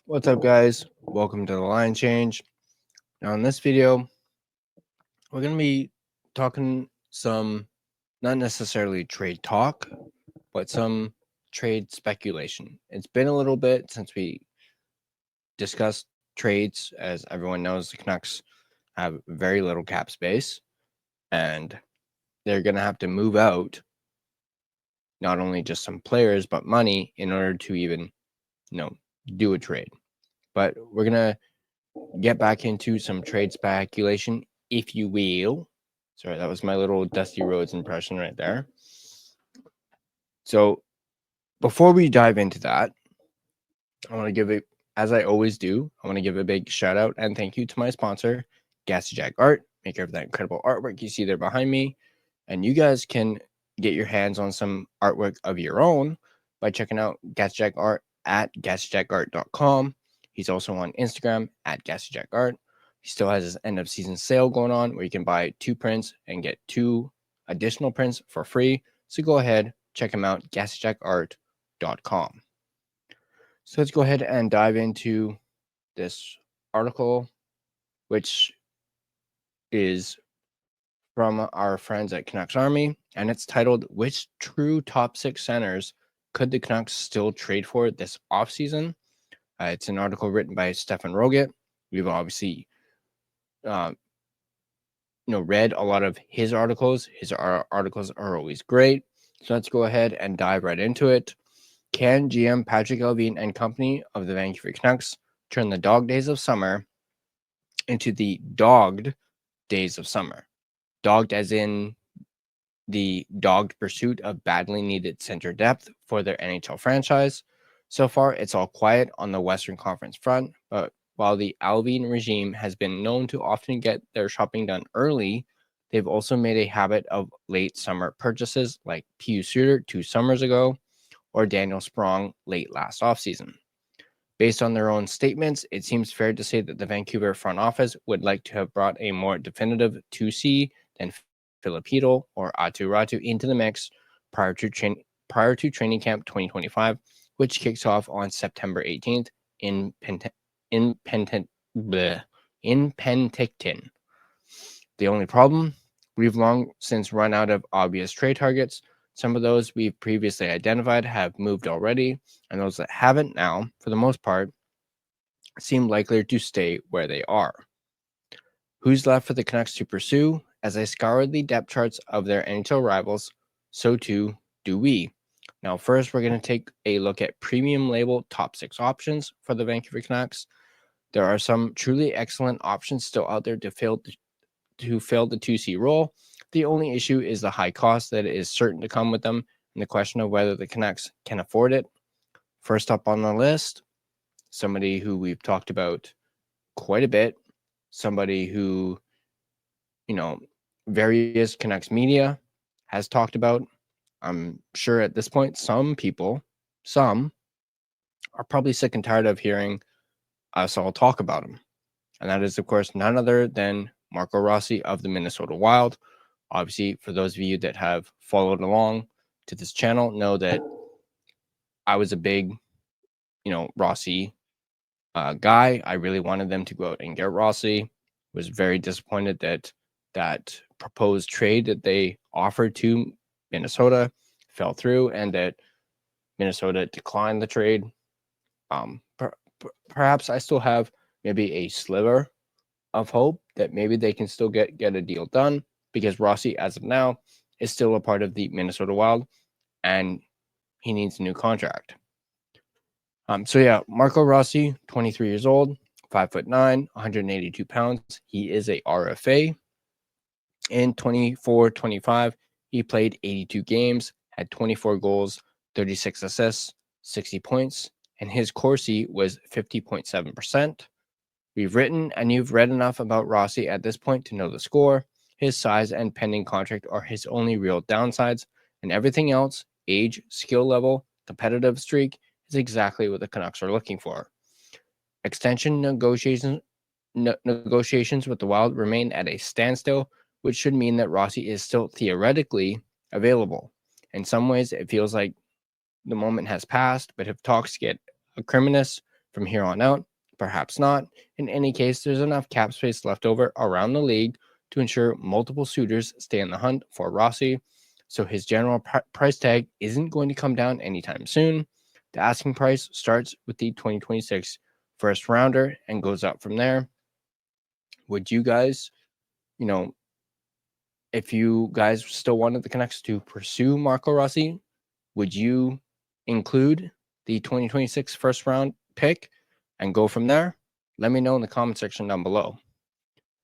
What's up, guys? Welcome to the Line Change. Now, in this video, we're going to be talking some, not necessarily trade talk, but some trade speculation. It's been a little bit since we discussed trades. As everyone knows, the Canucks have very little cap space, and they're going to have to move out not only just some players, but money in order to even, do a trade. But we're going to get back into some trade speculation, if you will. Sorry, that was my little Dusty Rhodes impression right there. So before we dive into that, I want to give it, as I always do, I want to give a big shout out and thank you to my sponsor, Gassy Jack Art, maker of that incredible artwork you see there behind me. And you guys can get your hands on some artwork of your own by checking out Gassy Jack Art at GassyJackArt.com. He's also on Instagram at Gassy Jack Art. He still has his end of season sale going on where you can buy 2 prints and get 2 additional prints for free. So go ahead, check him out, GassyJackArt.com. So let's go ahead and dive into this article, which is from our friends at Canucks Army, and it's titled, "Which True Top 6 Centers Could the Canucks Still Trade For This Offseason?" It's an article written by Stefan Roget. We've obviously read a lot of his articles. His articles are always great. So let's go ahead and dive right into it. Can GM Patrick Allvin and company of the Vancouver Canucks turn the dog days of summer into the dogged days of summer? Dogged as in the dogged pursuit of badly needed center depth for their NHL franchise. So far, it's all quiet on the Western Conference front, but while the Allvin regime has been known to often get their shopping done early, they've also made a habit of late summer purchases like Pius Suter 2 summers ago or Daniel Sprong late last offseason. Based on their own statements, it seems fair to say that the Vancouver front office would like to have brought a more definitive 2C than Filipino or Atu Ratu into the mix prior to training camp 2025, which kicks off on September 18th in Penticton. The only problem, we've long since run out of obvious trade targets. Some of those we've previously identified have moved already, and those that haven't now, for the most part, seem likely to stay where they are. Who's left for the Canucks to pursue? As I scoured the depth charts of their NHL rivals, so too do we. Now, first, we're going to take a look at premium label top 6 options for the Vancouver Canucks. There are some truly excellent options still out there to fill the 2C role. The only issue is the high cost that is certain to come with them and the question of whether the Canucks can afford it. First up on the list, somebody who we've talked about quite a bit, somebody who, various Canucks media has talked about. I'm sure at this point, some are probably sick and tired of hearing us all talk about him. And that is, of course, none other than Marco Rossi of the Minnesota Wild. Obviously, for those of you that have followed along to this channel, know that I was a big, Rossi guy. I really wanted them to go out and get Rossi. Was very disappointed that proposed trade that they offered to Minnesota fell through and that Minnesota declined the trade. Perhaps I still have maybe a sliver of hope that maybe they can still get a deal done, because Rossi, as of now, is still a part of the Minnesota Wild and he needs a new contract. Marco Rossi, 23 years old, 5'9", 182 pounds. He is a RFA. In 24-25, he played 82 games, had 24 goals, 36 assists, 60 points, and his Corsi was 50.7%. We've written and you've read enough about Rossi at this point to know the score. His size and pending contract are his only real downsides, and everything else, age, skill level, competitive streak, is exactly what the Canucks are looking for. Extension negotiations with the Wild remain at a standstill, which should mean that Rossi is still theoretically available. In some ways, it feels like the moment has passed, but if talks get acrimonious, from here on out? Perhaps not. In any case, there's enough cap space left over around the league to ensure multiple suitors stay in the hunt for Rossi, so his general price tag isn't going to come down anytime soon. The asking price starts with the 2026 first rounder and goes up from there. Would you guys, if you guys still wanted the Canucks to pursue Marco Rossi, would you include the 2026 first round pick and go from there? Let me know in the comment section down below.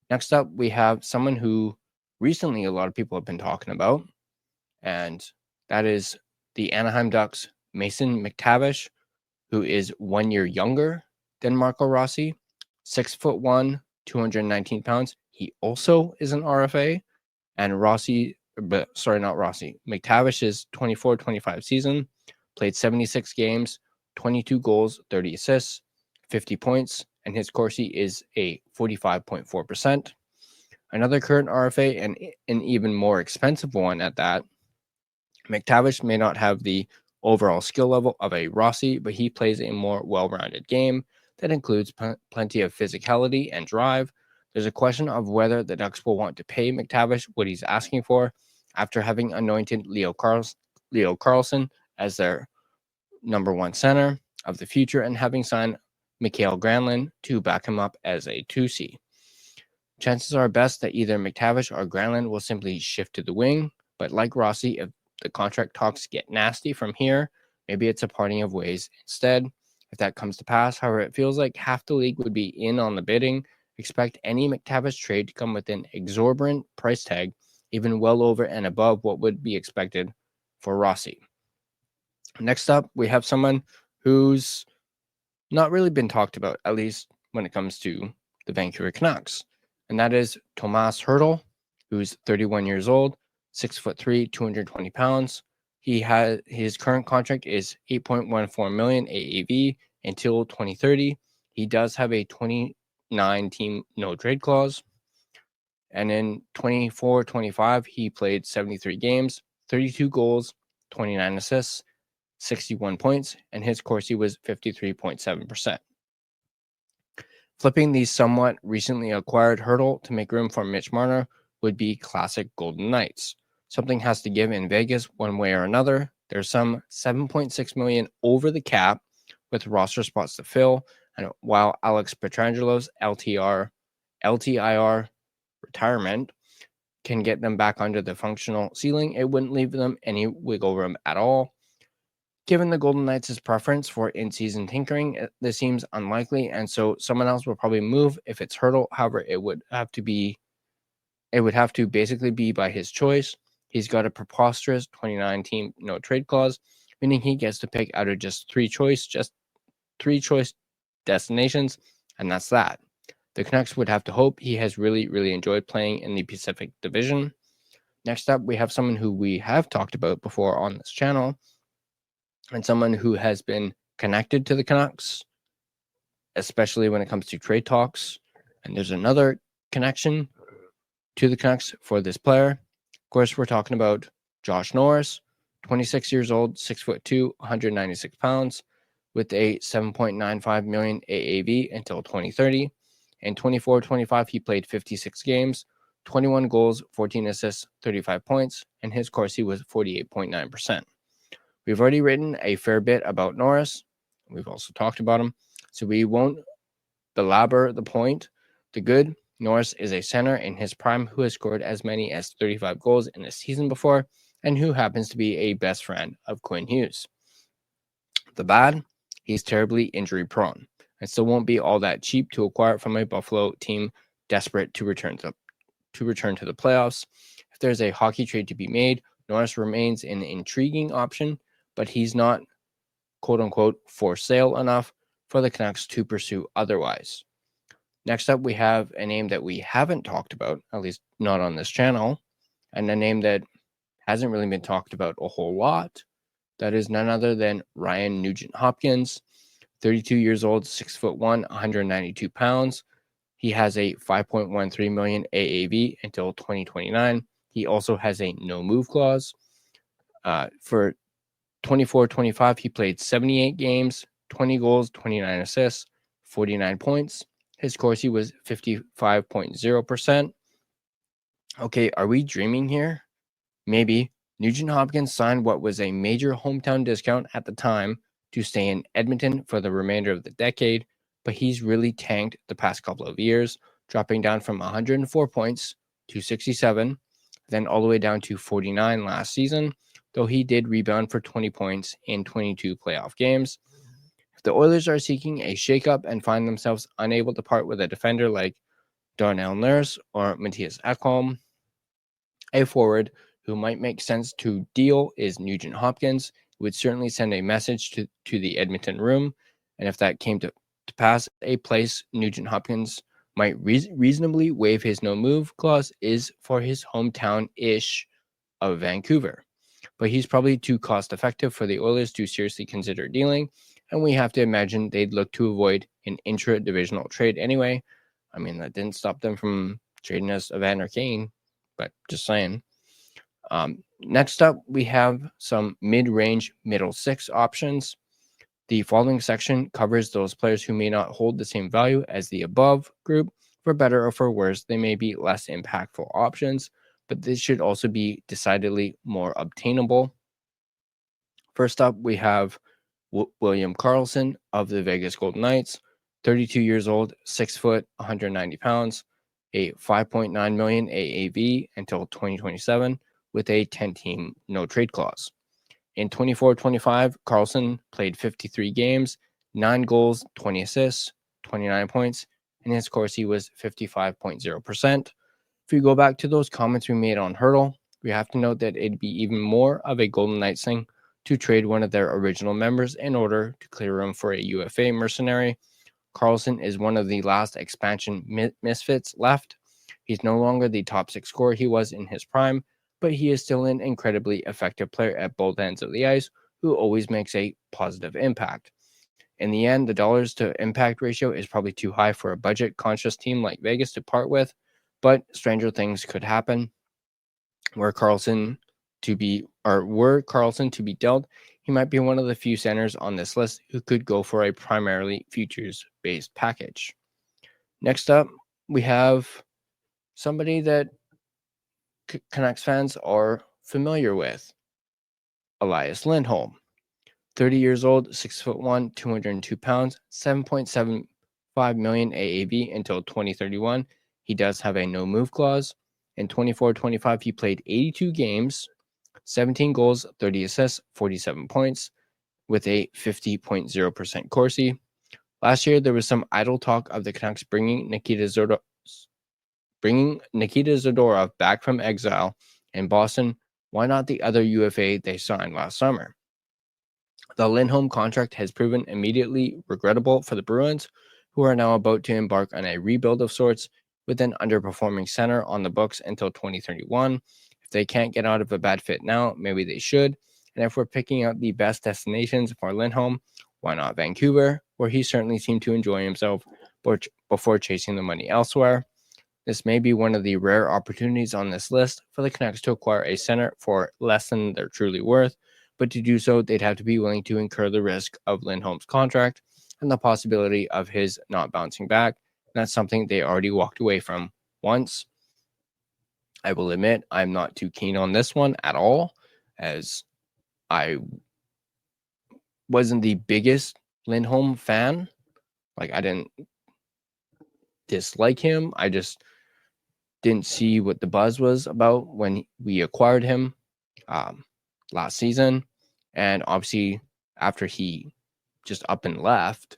Next up, we have someone who recently a lot of people have been talking about, and that is the Anaheim Ducks, Mason McTavish, who is 1 year younger than Marco Rossi, 6'1", 219 pounds. He also is an RFA, and McTavish's 24-25 season played 76 games, 22 goals, 30 assists, 50 points, and his Corsi is a 45.4%. Another current RFA and an even more expensive one at that. McTavish may not have the overall skill level of a Rossi, but he plays a more well-rounded game that includes plenty of physicality and drive. There's a question of whether the Ducks will want to pay McTavish what he's asking for after having anointed Leo Carlsson as their number one center of the future and having signed Mikael Granlund to back him up as a 2C. Chances are best that either McTavish or Granlund will simply shift to the wing, but like Rossi, if the contract talks get nasty from here, maybe it's a parting of ways instead. If that comes to pass, however, it feels like half the league would be in on the bidding. Expect any McTavish trade to come with an exorbitant price tag, even well over and above what would be expected for Rossi. Next up, we have someone who's not really been talked about, at least when it comes to the Vancouver Canucks, and that is Tomas Hertl, who's 31 years old, 6'3", 220 pounds. His current contract is $8.14 million AAV until 2030. He does have a 29-team no-trade clause. And in 24-25, he played 73 games, 32 goals, 29 assists, 61 points, and his Corsi was 53.7%. Flipping the somewhat recently acquired Hertl to make room for Mitch Marner would be classic Golden Knights. Something has to give in Vegas one way or another. There's some $7.6 million over the cap with roster spots to fill, and while Alex Pietrangelo's LTIR retirement can get them back under the functional ceiling, it wouldn't leave them any wiggle room at all. Given the Golden Knights' preference for in-season tinkering, this seems unlikely, and so someone else will probably move if it's Hertl. However, it would have to basically be by his choice. He's got a preposterous 29-team no-trade clause, meaning he gets to pick out of just three choice destinations, and that's that. The Canucks would have to hope he has really, really enjoyed playing in the Pacific Division. Next up, we have someone who we have talked about before on this channel, and someone who has been connected to the Canucks, especially when it comes to trade talks. And there's another connection to the Canucks for this player. Of course, we're talking about Josh Norris, 26 years old, 6'2", 196 pounds, with a $7.95 million AAV until 2030. In 24-25, he played 56 games, 21 goals, 14 assists, 35 points, and his Corsi was 48.9%. We've already written a fair bit about Norris. We've also talked about him, so we won't belabor the point. The good, Norris is a center in his prime who has scored as many as 35 goals in a season before, and who happens to be a best friend of Quinn Hughes. The bad, he's terribly injury prone, and still won't be all that cheap to acquire from a Buffalo team desperate to return to the playoffs. If there's a hockey trade to be made, Norris remains an intriguing option, but he's not quote-unquote for sale enough for the Canucks to pursue otherwise. Next up, we have a name that we haven't talked about, at least not on this channel, and a name that hasn't really been talked about a whole lot. That is none other than Ryan Nugent-Hopkins, 32 years old, 6'1", 192 pounds. He has a $5.13 million AAV until 2029. He also has a no-move clause. For 24-25, he played 78 games, 20 goals, 29 assists, 49 points. His Corsi was 55.0%. Okay, are we dreaming here? Maybe. Nugent Hopkins signed what was a major hometown discount at the time to stay in Edmonton for the remainder of the decade, but he's really tanked the past couple of years, dropping down from 104 points to 67, then all the way down to 49 last season, though he did rebound for 20 points in 22 playoff games. If the Oilers are seeking a shakeup and find themselves unable to part with a defender like Darnell Nurse or Matthias Ekholm, a forward who might make sense to deal is Nugent Hopkins. It would certainly send a message to the Edmonton room, and if that came to pass, a place Nugent Hopkins might reasonably waive his no-move clause is for his hometown-ish of Vancouver. But he's probably too cost-effective for the Oilers to seriously consider dealing, and we have to imagine they'd look to avoid an intra-divisional trade anyway. I mean, that didn't stop them from trading us Evander Kane, but just saying. Next up, we have some mid-range middle six options. The following section covers those players who may not hold the same value as the above group. For better or for worse, they may be less impactful options, but this should also be decidedly more obtainable. First up, we have William Karlsson of the Vegas Golden Knights, 32 years old, 6 foot, 190 pounds, a $5.9 million AAV until 2027 with a 10-team no-trade clause. In 24-25, Karlsson played 53 games, 9 goals, 20 assists, 29 points, and his Corsi was 55.0%. If we go back to those comments we made on Hurdle, we have to note that it'd be even more of a Golden Knights thing to trade one of their original members in order to clear room for a UFA mercenary. Karlsson is one of the last expansion misfits left. He's no longer the top 6 scorer he was in his prime, but he is still an incredibly effective player at both ends of the ice who always makes a positive impact. In the end, the dollars to impact ratio is probably too high for a budget-conscious team like Vegas to part with, but stranger things could happen. Were Karlsson to be dealt, he might be one of the few centers on this list who could go for a primarily futures-based package. Next up, we have somebody that Canucks fans are familiar with, Elias Lindholm. 30 years old, 6'1", 202 pounds, $7.75 million AAV until 2031. He does have a no-move clause. In 24-25, he played 82 games, 17 goals, 30 assists, 47 points, with a 50.0% Corsi. Last year, there was some idle talk of the Canucks bringing Nikita Zadorov back from exile in Boston. Why not the other UFA they signed last summer? The Lindholm contract has proven immediately regrettable for the Bruins, who are now about to embark on a rebuild of sorts with an underperforming center on the books until 2031. If they can't get out of a bad fit now, maybe they should. And if we're picking out the best destinations for Lindholm, why not Vancouver, where he certainly seemed to enjoy himself before chasing the money elsewhere. This may be one of the rare opportunities on this list for the Canucks to acquire a center for less than they're truly worth, but to do so, they'd have to be willing to incur the risk of Lindholm's contract and the possibility of his not bouncing back. And that's something they already walked away from once. I will admit I'm not too keen on this one at all, as I wasn't the biggest Lindholm fan. Like, I didn't dislike him. I just didn't see what the buzz was about when we acquired him last season. And obviously, after he just up and left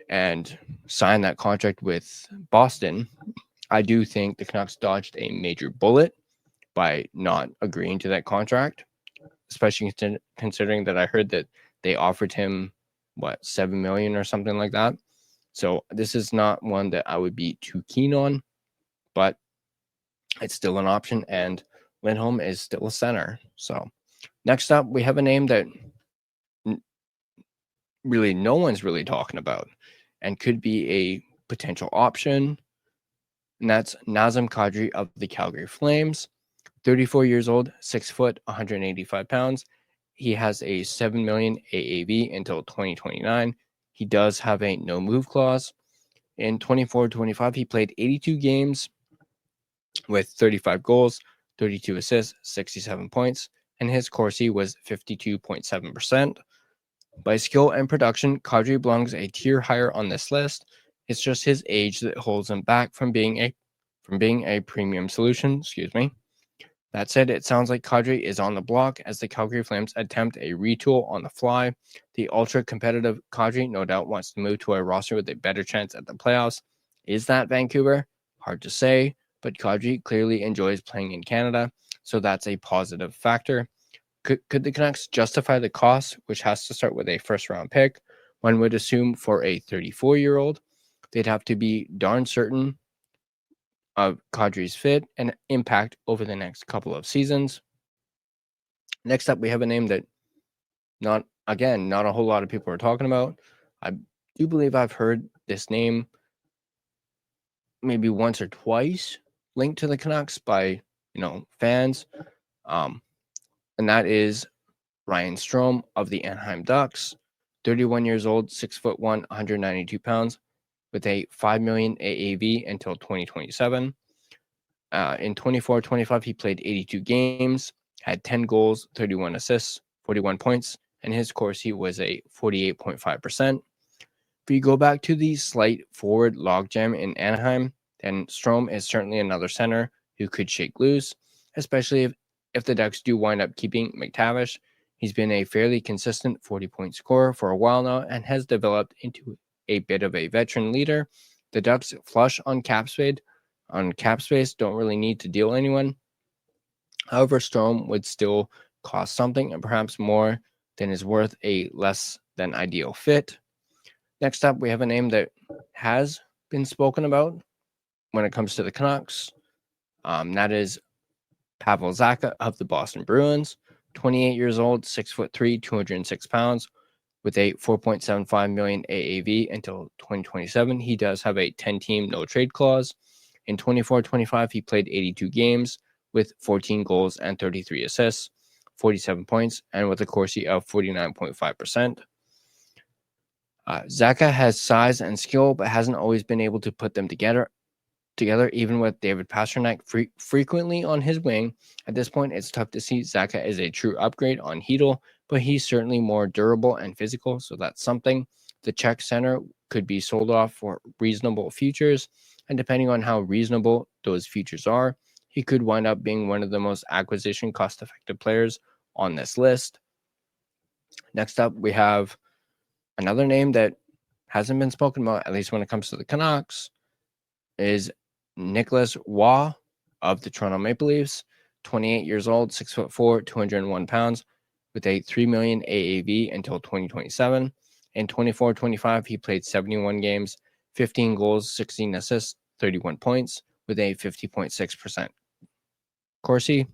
and signed that contract with Boston, I do think the Canucks dodged a major bullet by not agreeing to that contract, especially considering that I heard that they offered him, $7 million or something like that. So this is not one that I would be too keen on, but it's still an option, and Lindholm is still a center. So next up, we have a name that really no one's really talking about and could be a potential option, and that's Nazem Kadri of the Calgary Flames. 34 years old, 6 foot, 185 pounds. he has a $7 million AAV until 2029. He does have a no move clause. In 24-25, he played 82 games with 35 goals, 32 assists, 67 points, and his Corsi was 52.7%. By skill and production, Kadri belongs a tier higher on this list. It's just his age that holds him back from being a premium solution. Excuse me. That said, it sounds like Kadri is on the block as the Calgary Flames attempt a retool on the fly. The ultra-competitive Kadri no doubt wants to move to a roster with a better chance at the playoffs. Is that Vancouver? Hard to say, but Kadri clearly enjoys playing in Canada, so that's a positive factor. Could the Canucks justify the cost, which has to start with a first-round pick? One would assume for a 34-year-old, they'd have to be darn certain of Kadri's fit and impact over the next couple of seasons. Next up, we have a name that not a whole lot of people are talking about. I do believe I've heard this name maybe once or twice linked to the Canucks by, fans. And that is Ryan Strome of the Anaheim Ducks, 31 years old, 6'1", 192 pounds, with a $5 million AAV until 2027. In 24-25, he played 82 games, had 10 goals, 31 assists, 41 points, and his Corsi was a 48.5%. If you go back to the slight forward logjam in Anaheim, then Strome is certainly another center who could shake loose, especially if the Ducks do wind up keeping McTavish. He's been a fairly consistent 40-point scorer for a while now and has developed into a bit of a veteran leader. The Ducks flush on cap space, don't really need to deal anyone. However, Strome would still cost something and perhaps more than is worth a less than ideal fit. Next up, we have a name that has been spoken about when it comes to the Canucks. That is Pavel Zacha of the Boston Bruins, 28 years old, 6'3", 206 pounds, with a $4.75 million AAV until 2027. He does have a 10-team no-trade clause. In 24-25, he played 82 games with 14 goals and 33 assists, 47 points, and with a Corsi of 49.5%. Zacha has size and skill, but hasn't always been able to put them together even with David Pastrnak frequently on his wing. At this point, it's tough to see Zacha as a true upgrade on Hedl, but he's certainly more durable and physical, so that's something. The Czech center could be sold off for reasonable futures, and depending on how reasonable those futures are, he could wind up being one of the most acquisition cost-effective players on this list. Next up, we have another name that hasn't been spoken about, at least when it comes to the Canucks, is Nicholas Waugh of the Toronto Maple Leafs, 28 years old, 6'4", 201 pounds, with a $3 million AAV until 2027. In 24-25, he played 71 games, 15 goals, 16 assists, 31 points, with a 50.6% Corsi.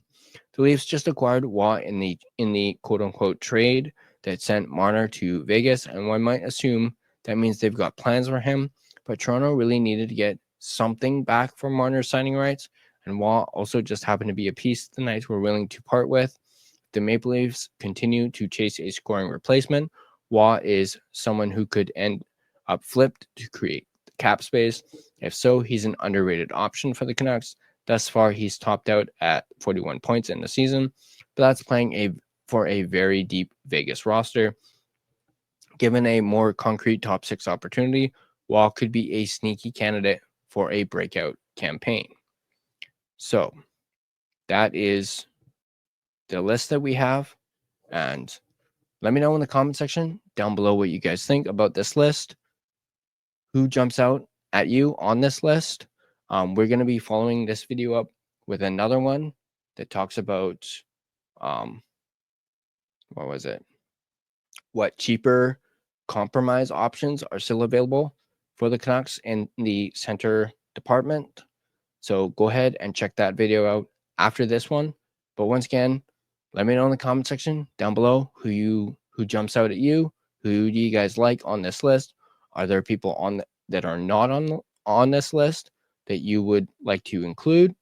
The Leafs just acquired Waugh in the quote-unquote trade that sent Marner to Vegas, and one might assume that means they've got plans for him, but Toronto really needed to get something back for Marner's signing rights, and Waugh also just happened to be a piece the Knights were willing to part with. The Maple Leafs continue to chase a scoring replacement. Waugh is someone who could end up flipped to create cap space. If so, he's an underrated option for the Canucks. Thus far, he's topped out at 41 points in the season, but that's playing for a very deep Vegas roster. Given a more concrete top six opportunity, Waugh could be a sneaky candidate for a breakout campaign. So that is the list that we have. And let me know in the comment section down below what you guys think about this list. Who jumps out at you on this list? We're going to be following this video up with another one that talks about, what cheaper compromise options are still available for the Canucks in the center department. So go ahead and check that video out after this one. But once again, let me know in the comment section down below who jumps out at you. Who do you guys like on this list? Are there people that are not on this list that you would like to include?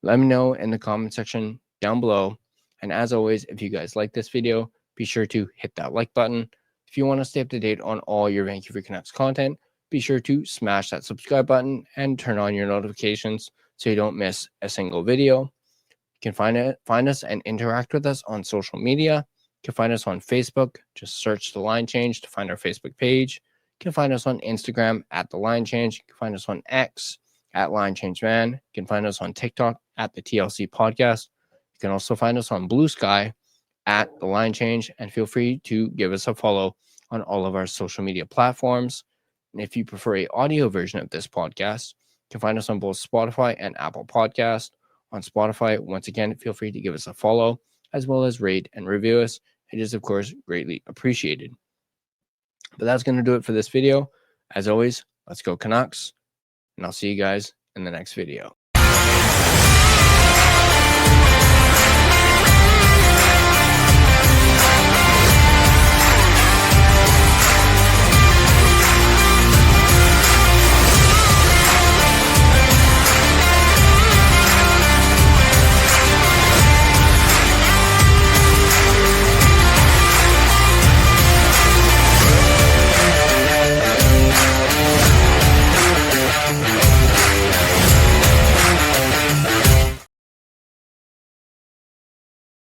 Let me know in the comment section down below. And as always, if you guys like this video, be sure to hit that like button. If you want to stay up to date on all your Vancouver Canucks content, be sure to smash that subscribe button and turn on your notifications so you don't miss a single video. You can find us and interact with us on social media. You can find us on Facebook. Just search The Line Change to find our Facebook page. You can find us on Instagram at The Line Change. You can find us on X at Line Change Man. You can find us on TikTok at the TLC Podcast. You can also find us on Blue Sky at The Line Change, and feel free to give us a follow on all of our social media platforms. And if you prefer an audio version of this podcast, you can find us on both Spotify and Apple Podcast. On Spotify, once again, feel free to give us a follow, as well as rate and review us. It is, of course, greatly appreciated. But that's going to do it for this video. As always, let's go Canucks, and I'll see you guys in the next video.